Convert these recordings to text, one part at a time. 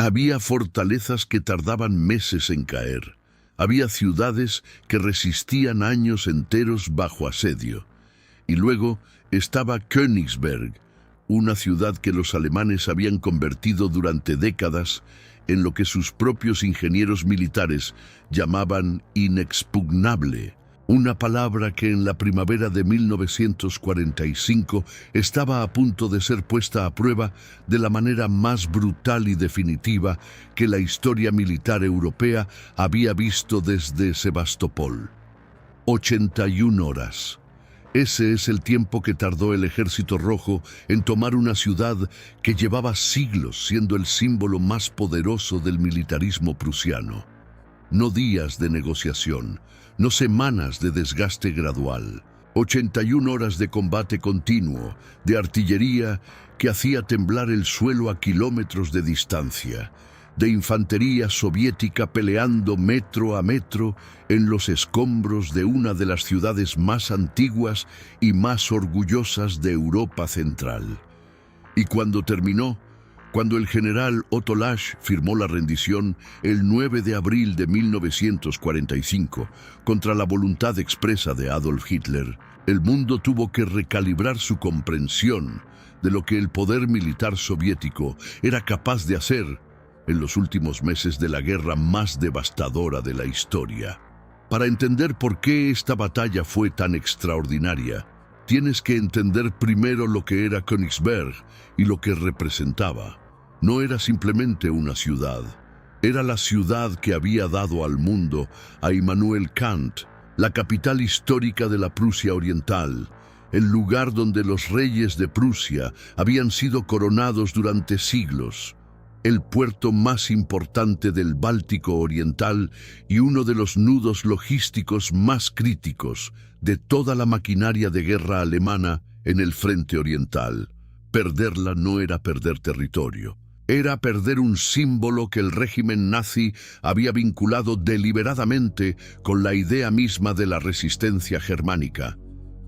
Había fortalezas que tardaban meses en caer. Había ciudades que resistían años enteros bajo asedio. Y luego estaba Königsberg, una ciudad que los alemanes habían convertido durante décadas en lo que sus propios ingenieros militares llamaban inexpugnable, una palabra que en la primavera de 1945 estaba a punto de ser puesta a prueba de la manera más brutal y definitiva que la historia militar europea había visto desde Sebastopol. 81 horas. Ese es el tiempo que tardó el Ejército Rojo en tomar una ciudad que llevaba siglos siendo el símbolo más poderoso del militarismo prusiano. No días de negociación, no semanas de desgaste gradual. 81 horas de combate continuo, de artillería que hacía temblar el suelo a kilómetros de distancia, de infantería soviética peleando metro a metro en los escombros de una de las ciudades más antiguas y más orgullosas de Europa Central. Y cuando terminó, cuando el general Otto Lasch firmó la rendición el 9 de abril de 1945 contra la voluntad expresa de Adolf Hitler, el mundo tuvo que recalibrar su comprensión de lo que el poder militar soviético era capaz de hacer en los últimos meses de la guerra más devastadora de la historia. Para entender por qué esta batalla fue tan extraordinaria, tienes que entender primero lo que era Königsberg y lo que representaba. No era simplemente una ciudad, era la ciudad que había dado al mundo a Immanuel Kant, la capital histórica de la Prusia Oriental, el lugar donde los reyes de Prusia habían sido coronados durante siglos, el puerto más importante del Báltico Oriental y uno de los nudos logísticos más críticos de toda la maquinaria de guerra alemana en el frente oriental. Perderla no era perder territorio, era perder un símbolo que el régimen nazi había vinculado deliberadamente con la idea misma de la resistencia germánica,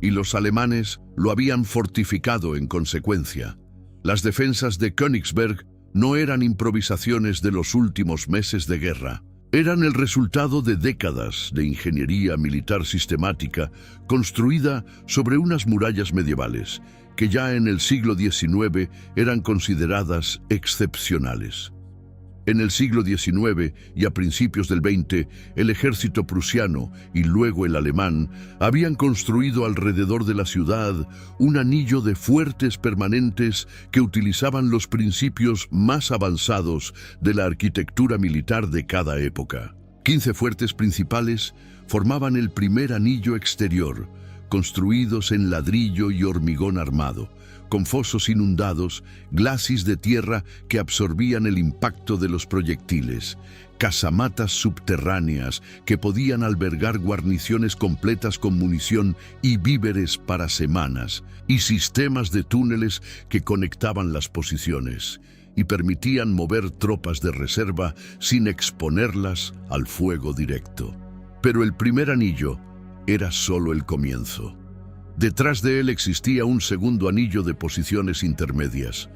y los alemanes lo habían fortificado en consecuencia. Las defensas de Königsberg no eran improvisaciones de los últimos meses de guerra. Eran el resultado de décadas de ingeniería militar sistemática construida sobre unas murallas medievales que ya en el siglo XIX eran consideradas excepcionales. En el siglo XIX y a principios del XX, el ejército prusiano y luego el alemán habían construido alrededor de la ciudad un anillo de fuertes permanentes que utilizaban los principios más avanzados de la arquitectura militar de cada época. 15 fuertes principales formaban el primer anillo exterior, construidos en ladrillo y hormigón armado, con fosos inundados, glacis de tierra que absorbían el impacto de los proyectiles, casamatas subterráneas que podían albergar guarniciones completas con munición y víveres para semanas, y sistemas de túneles que conectaban las posiciones y permitían mover tropas de reserva sin exponerlas al fuego directo. Pero el primer anillo era solo el comienzo. Detrás de él existía un segundo anillo de posiciones intermedias,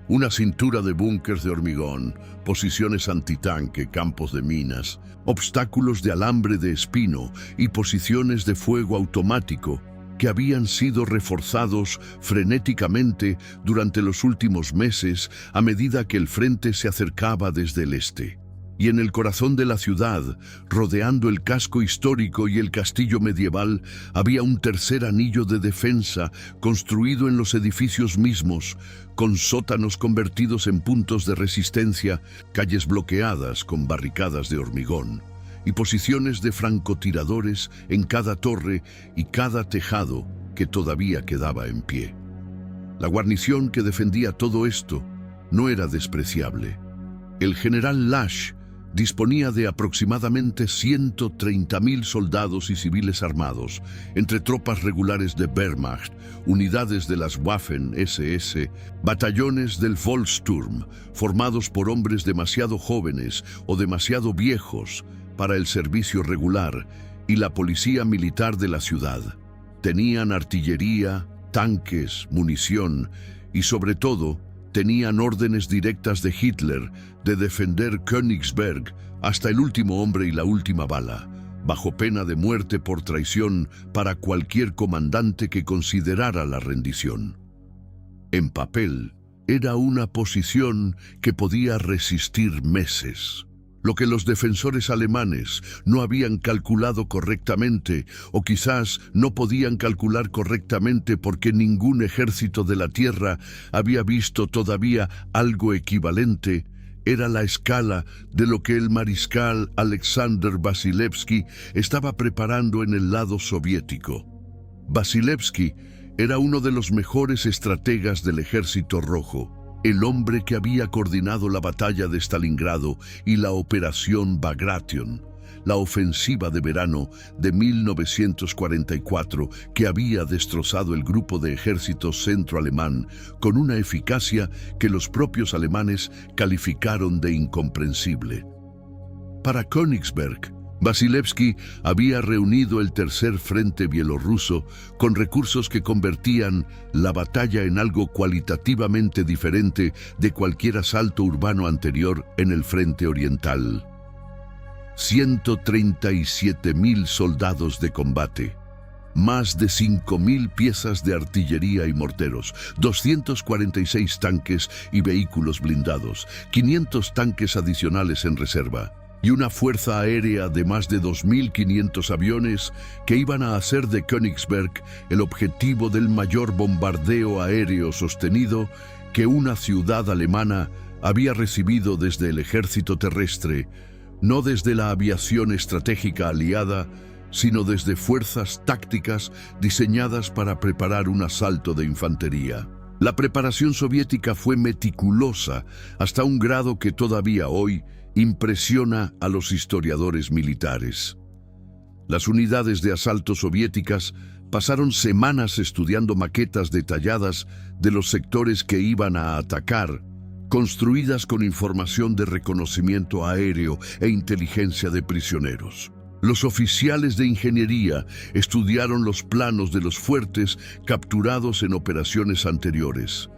una cintura de búnkers de hormigón, posiciones antitanque, campos de minas, obstáculos de alambre de espino y posiciones de fuego automático que habían sido reforzados frenéticamente durante los últimos meses a medida que el frente se acercaba desde el este. Y en el corazón de la ciudad, rodeando el casco histórico y el castillo medieval, había un tercer anillo de defensa construido en los edificios mismos, con sótanos convertidos en puntos de resistencia, calles bloqueadas con barricadas de hormigón, y posiciones de francotiradores en cada torre y cada tejado que todavía quedaba en pie. La guarnición que defendía todo esto no era despreciable. El general Lasch disponía de aproximadamente 130.000 soldados y civiles armados, entre tropas regulares de Wehrmacht, unidades de las Waffen-SS, batallones del Volkssturm, formados por hombres demasiado jóvenes o demasiado viejos para el servicio regular, y la policía militar de la ciudad. Tenían artillería, tanques, munición y, sobre todo, Tenían órdenes directas de Hitler de defender Königsberg hasta el último hombre y la última bala, bajo pena de muerte por traición para cualquier comandante que considerara la rendición. En papel, era una posición que podía resistir meses. Lo que los defensores alemanes no habían calculado correctamente, o quizás no podían calcular correctamente porque ningún ejército de la tierra había visto todavía algo equivalente, era la escala de lo que el mariscal Alexander Vasilevsky estaba preparando en el lado soviético. Vasilevsky era uno de los mejores estrategas del Ejército Rojo, el hombre que había coordinado la batalla de Stalingrado y la Operación Bagration, la ofensiva de verano de 1944 que había destrozado el grupo de ejército centroalemán con una eficacia que los propios alemanes calificaron de incomprensible. Para Königsberg, Vasilevsky había reunido el tercer frente bielorruso con recursos que convertían la batalla en algo cualitativamente diferente de cualquier asalto urbano anterior en el frente oriental. 137.000 soldados de combate, más de 5.000 piezas de artillería y morteros, 246 tanques y vehículos blindados, 500 tanques adicionales en reserva, y una fuerza aérea de más de 2.500 aviones que iban a hacer de Königsberg el objetivo del mayor bombardeo aéreo sostenido que una ciudad alemana había recibido desde el ejército terrestre, no desde la aviación estratégica aliada, sino desde fuerzas tácticas diseñadas para preparar un asalto de infantería. La preparación soviética fue meticulosa hasta un grado que todavía hoy impresiona a los historiadores militares. Las unidades de asalto soviéticas pasaron semanas estudiando maquetas detalladas de los sectores que iban a atacar, construidas con información de reconocimiento aéreo e inteligencia de prisioneros. Los oficiales de ingeniería estudiaron los planos de los fuertes capturados en operaciones anteriores.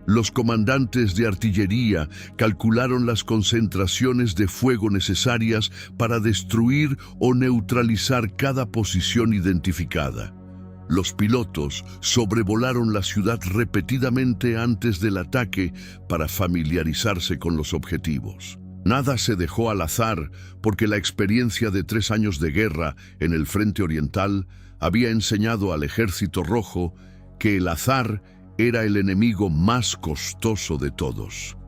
Los comandantes de artillería calcularon las concentraciones de fuego necesarias para destruir o neutralizar cada posición identificada. Los pilotos sobrevolaron la ciudad repetidamente antes del ataque para familiarizarse con los objetivos. Nada se dejó al azar porque la experiencia de 3 años de guerra en el frente oriental había enseñado al Ejército Rojo que el azar era el enemigo más costoso de todos.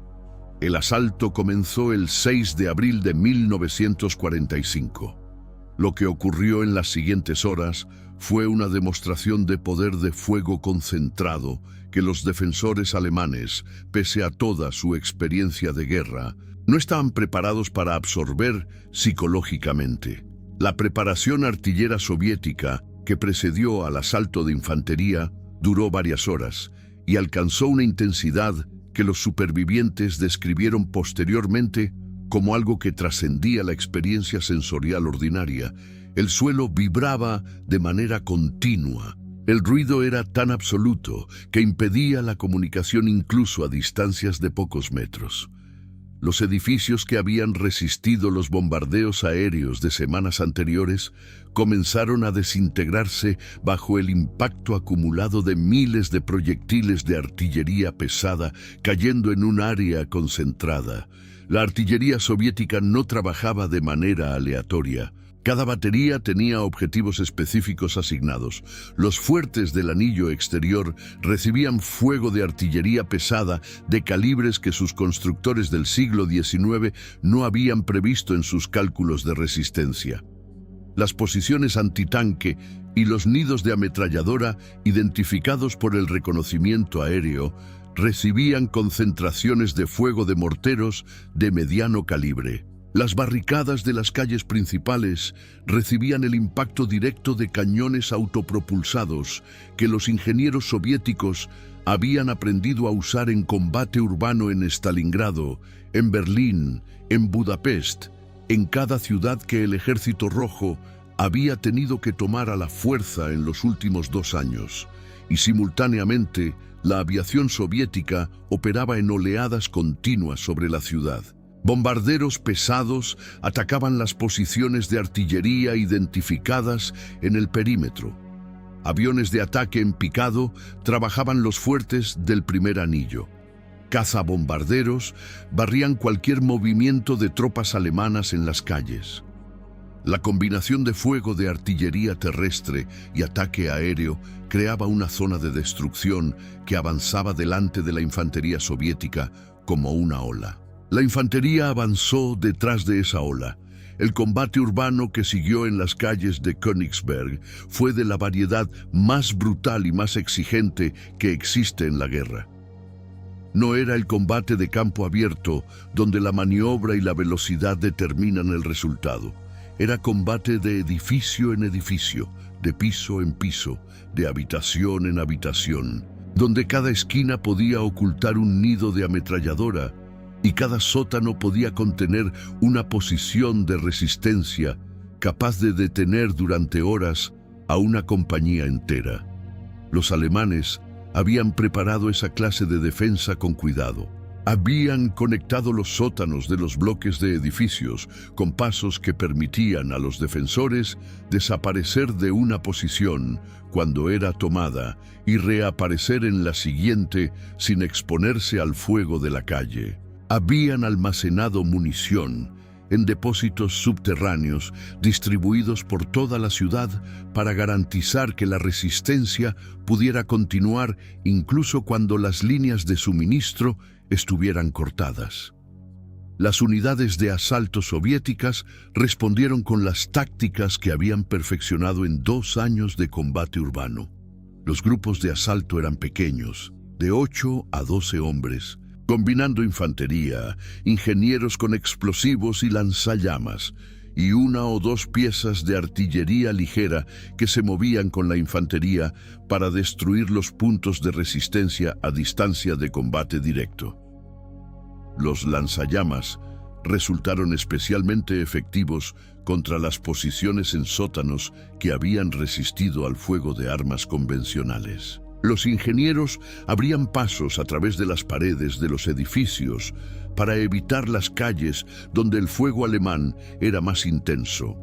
El asalto comenzó el 6 de abril de 1945. Lo que ocurrió en las siguientes horas fue una demostración de poder de fuego concentrado que los defensores alemanes, pese a toda su experiencia de guerra, no estaban preparados para absorber psicológicamente. La preparación artillera soviética que precedió al asalto de infantería duró varias horas y alcanzó una intensidad que los supervivientes describieron posteriormente como algo que trascendía la experiencia sensorial ordinaria. El suelo vibraba de manera continua. El ruido era tan absoluto que impedía la comunicación incluso a distancias de pocos metros. Los edificios que habían resistido los bombardeos aéreos de semanas anteriores comenzaron a desintegrarse bajo el impacto acumulado de miles de proyectiles de artillería pesada cayendo en un área concentrada. La artillería soviética no trabajaba de manera aleatoria. Cada batería tenía objetivos específicos asignados. Los fuertes del anillo exterior recibían fuego de artillería pesada de calibres que sus constructores del siglo XIX no habían previsto en sus cálculos de resistencia. Las posiciones antitanque y los nidos de ametralladora, identificados por el reconocimiento aéreo, recibían concentraciones de fuego de morteros de mediano calibre. Las barricadas de las calles principales recibían el impacto directo de cañones autopropulsados que los ingenieros soviéticos habían aprendido a usar en combate urbano en Stalingrado, en Berlín, en Budapest, en cada ciudad que el Ejército Rojo había tenido que tomar a la fuerza en los últimos 2 años. y simultáneamente la aviación soviética operaba en oleadas continuas sobre la ciudad. Bombarderos pesados atacaban las posiciones de artillería identificadas en el perímetro. Aviones de ataque en picado trabajaban los fuertes del primer anillo. Cazabombarderos barrían cualquier movimiento de tropas alemanas en las calles. La combinación de fuego de artillería terrestre y ataque aéreo creaba una zona de destrucción que avanzaba delante de la infantería soviética como una ola. La infantería avanzó detrás de esa ola. El combate urbano que siguió en las calles de Königsberg fue de la variedad más brutal y más exigente que existe en la guerra. No era el combate de campo abierto, donde la maniobra y la velocidad determinan el resultado. Era combate de edificio en edificio, de piso en piso, de habitación en habitación, donde cada esquina podía ocultar un nido de ametralladora y cada sótano podía contener una posición de resistencia capaz de detener durante horas a una compañía entera. Los alemanes habían preparado esa clase de defensa con cuidado. Habían conectado los sótanos de los bloques de edificios con pasos que permitían a los defensores desaparecer de una posición cuando era tomada y reaparecer en la siguiente sin exponerse al fuego de la calle. Habían almacenado munición en depósitos subterráneos distribuidos por toda la ciudad para garantizar que la resistencia pudiera continuar incluso cuando las líneas de suministro estuvieran cortadas. Las unidades de asalto soviéticas respondieron con las tácticas que habían perfeccionado en 2 años de combate urbano. Los grupos de asalto eran pequeños, de 8 a 12 hombres, combinando infantería, ingenieros con explosivos y lanzallamas, y 1 o 2 piezas de artillería ligera que se movían con la infantería para destruir los puntos de resistencia a distancia de combate directo. Los lanzallamas resultaron especialmente efectivos contra las posiciones en sótanos que habían resistido al fuego de armas convencionales. Los ingenieros abrían pasos a través de las paredes de los edificios para evitar las calles donde el fuego alemán era más intenso.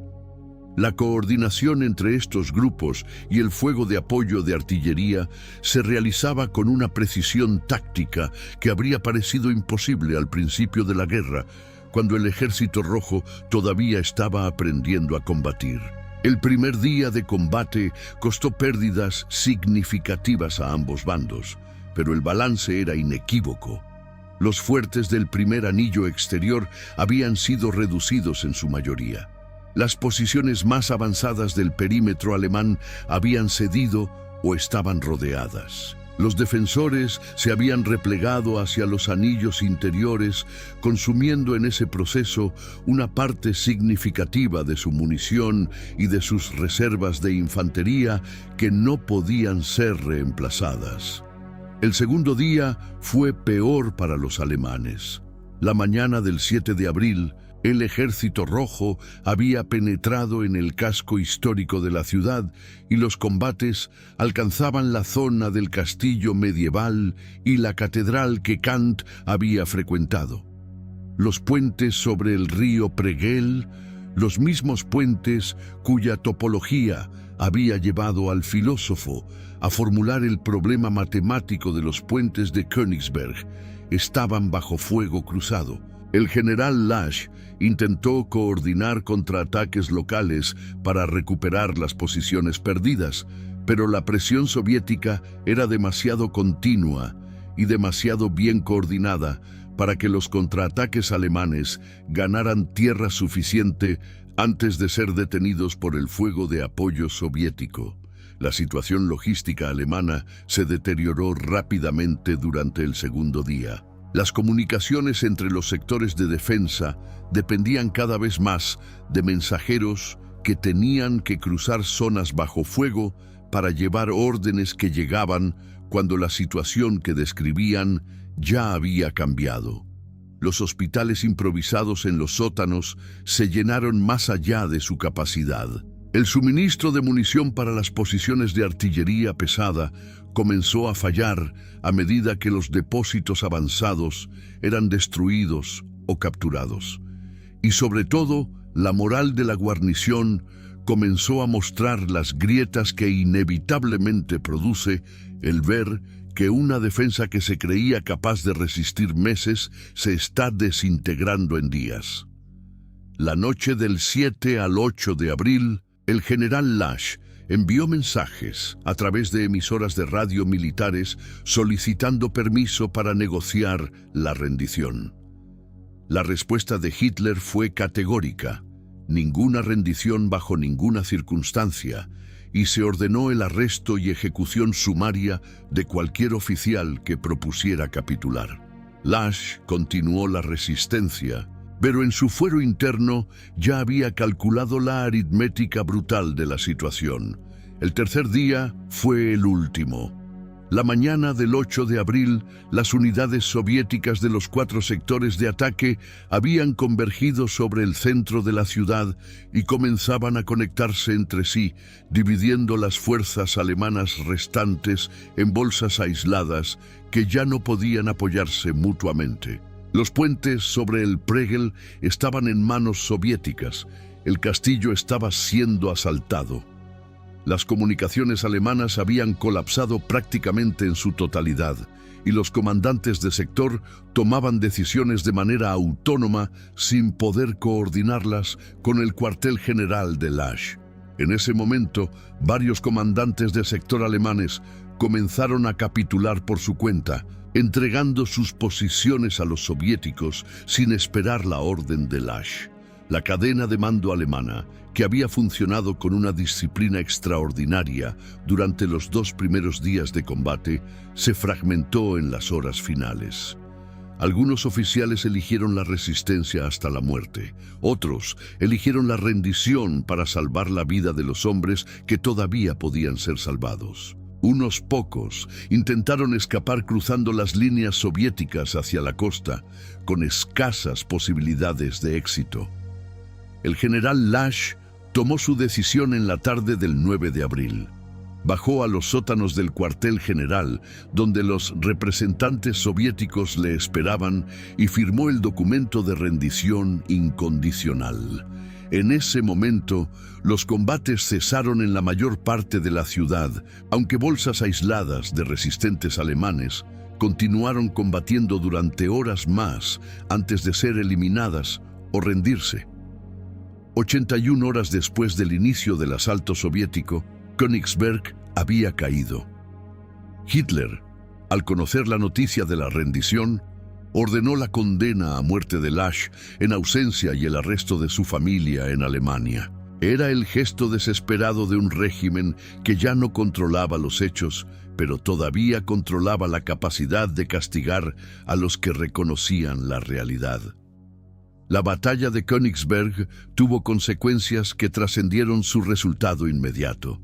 La coordinación entre estos grupos y el fuego de apoyo de artillería se realizaba con una precisión táctica que habría parecido imposible al principio de la guerra, cuando el Ejército Rojo todavía estaba aprendiendo a combatir. El primer día de combate costó pérdidas significativas a ambos bandos, pero el balance era inequívoco. Los fuertes del primer anillo exterior habían sido reducidos en su mayoría. Las posiciones más avanzadas del perímetro alemán habían cedido o estaban rodeadas. Los defensores se habían replegado hacia los anillos interiores, consumiendo en ese proceso una parte significativa de su munición y de sus reservas de infantería que no podían ser reemplazadas. El segundo día fue peor para los alemanes. La mañana del 7 de abril, el Ejército Rojo había penetrado en el casco histórico de la ciudad y los combates alcanzaban la zona del castillo medieval y la catedral que Kant había frecuentado. Los puentes sobre el río Pregel, los mismos puentes cuya topología había llevado al filósofo a formular el problema matemático de los puentes de Königsberg, estaban bajo fuego cruzado. El general Lasch intentó coordinar contraataques locales para recuperar las posiciones perdidas, pero la presión soviética era demasiado continua y demasiado bien coordinada para que los contraataques alemanes ganaran tierra suficiente antes de ser detenidos por el fuego de apoyo soviético. La situación logística alemana se deterioró rápidamente durante el segundo día. Las comunicaciones entre los sectores de defensa dependían cada vez más de mensajeros que tenían que cruzar zonas bajo fuego para llevar órdenes que llegaban cuando la situación que describían ya había cambiado. Los hospitales improvisados en los sótanos se llenaron más allá de su capacidad. El suministro de munición para las posiciones de artillería pesada comenzó a fallar a medida que los depósitos avanzados eran destruidos o capturados. Y sobre todo, la moral de la guarnición comenzó a mostrar las grietas que inevitablemente produce el ver que una defensa que se creía capaz de resistir meses se está desintegrando en días. La noche del 7 al 8 de abril, el general Lash envió mensajes a través de emisoras de radio militares solicitando permiso para negociar la rendición. La respuesta de Hitler fue categórica: ninguna rendición bajo ninguna circunstancia, y se ordenó el arresto y ejecución sumaria de cualquier oficial que propusiera capitular. Lash continuó la resistencia, pero en su fuero interno ya había calculado la aritmética brutal de la situación. El tercer día fue el último. La mañana del 8 de abril, las unidades soviéticas de los 4 sectores de ataque habían convergido sobre el centro de la ciudad y comenzaban a conectarse entre sí, dividiendo las fuerzas alemanas restantes en bolsas aisladas que ya no podían apoyarse mutuamente. Los puentes sobre el Pregel estaban en manos soviéticas. El castillo estaba siendo asaltado. Las comunicaciones alemanas habían colapsado prácticamente en su totalidad, y los comandantes de sector tomaban decisiones de manera autónoma sin poder coordinarlas con el cuartel general de Lash. En ese momento, varios comandantes de sector alemanes comenzaron a capitular por su cuenta, entregando sus posiciones a los soviéticos sin esperar la orden de Lash. La cadena de mando alemana, que había funcionado con una disciplina extraordinaria durante los 2 primeros días de combate, se fragmentó en las horas finales. Algunos oficiales eligieron la resistencia hasta la muerte. Otros eligieron la rendición para salvar la vida de los hombres que todavía podían ser salvados. Unos pocos intentaron escapar cruzando las líneas soviéticas hacia la costa, con escasas posibilidades de éxito. El general Lash tomó su decisión en la tarde del 9 de abril. Bajó a los sótanos del cuartel general, donde los representantes soviéticos le esperaban, y firmó el documento de rendición incondicional. En ese momento, los combates cesaron en la mayor parte de la ciudad, aunque bolsas aisladas de resistentes alemanes continuaron combatiendo durante horas más antes de ser eliminadas o rendirse. 81 horas después del inicio del asalto soviético, Königsberg había caído. Hitler, al conocer la noticia de la rendición, ordenó la condena a muerte de Lash en ausencia y el arresto de su familia en Alemania. Era el gesto desesperado de un régimen que ya no controlaba los hechos, pero todavía controlaba la capacidad de castigar a los que reconocían la realidad. La batalla de Königsberg tuvo consecuencias que trascendieron su resultado inmediato.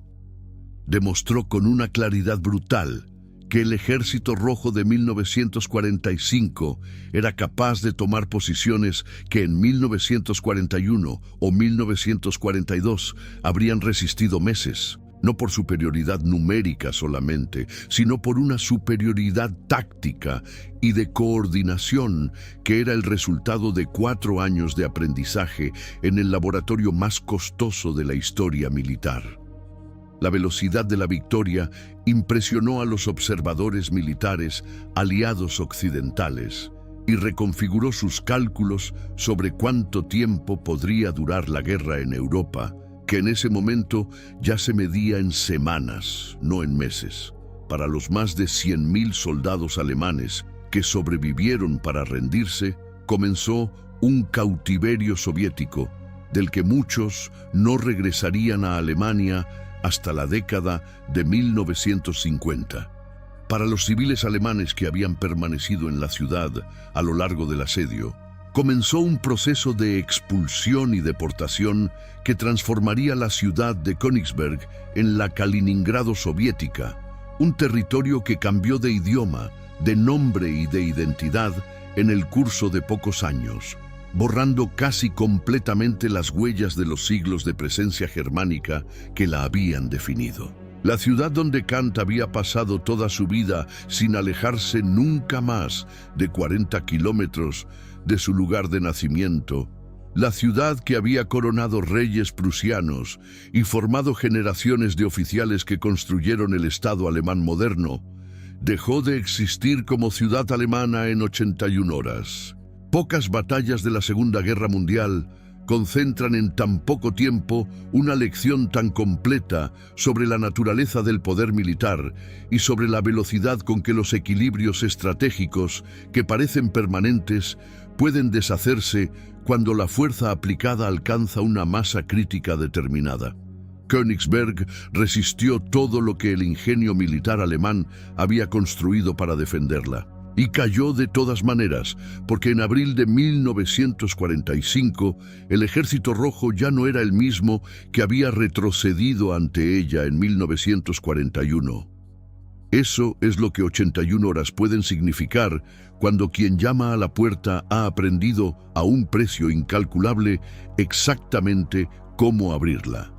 Demostró con una claridad brutal que el Ejército Rojo de 1945 era capaz de tomar posiciones que en 1941 o 1942 habrían resistido meses, no por superioridad numérica solamente, sino por una superioridad táctica y de coordinación que era el resultado de 4 años de aprendizaje en el laboratorio más costoso de la historia militar. La velocidad de la victoria impresionó a los observadores militares aliados occidentales y reconfiguró sus cálculos sobre cuánto tiempo podría durar la guerra en Europa, que en ese momento ya se medía en semanas, no en meses. Para los más de 100.000 soldados alemanes que sobrevivieron para rendirse, comenzó un cautiverio soviético, del que muchos no regresarían a Alemania hasta la década de 1950. Para los civiles alemanes que habían permanecido en la ciudad a lo largo del asedio, comenzó un proceso de expulsión y deportación que transformaría la ciudad de Königsberg en la Kaliningrado soviética, un territorio que cambió de idioma, de nombre y de identidad en el curso de pocos años. borrando casi completamente las huellas de los siglos de presencia germánica que la habían definido. La ciudad donde Kant había pasado toda su vida sin alejarse nunca más de 40 kilómetros de su lugar de nacimiento, la ciudad que había coronado reyes prusianos y formado generaciones de oficiales que construyeron el Estado alemán moderno, dejó de existir como ciudad alemana en 81 horas. Pocas batallas de la Segunda Guerra Mundial concentran en tan poco tiempo una lección tan completa sobre la naturaleza del poder militar y sobre la velocidad con que los equilibrios estratégicos, que parecen permanentes, pueden deshacerse cuando la fuerza aplicada alcanza una masa crítica determinada. Königsberg resistió todo lo que el ingenio militar alemán había construido para defenderla. Y cayó de todas maneras, porque en abril de 1945 el Ejército Rojo ya no era el mismo que había retrocedido ante ella en 1941. Eso es lo que 81 horas pueden significar cuando quien llama a la puerta ha aprendido a un precio incalculable exactamente cómo abrirla.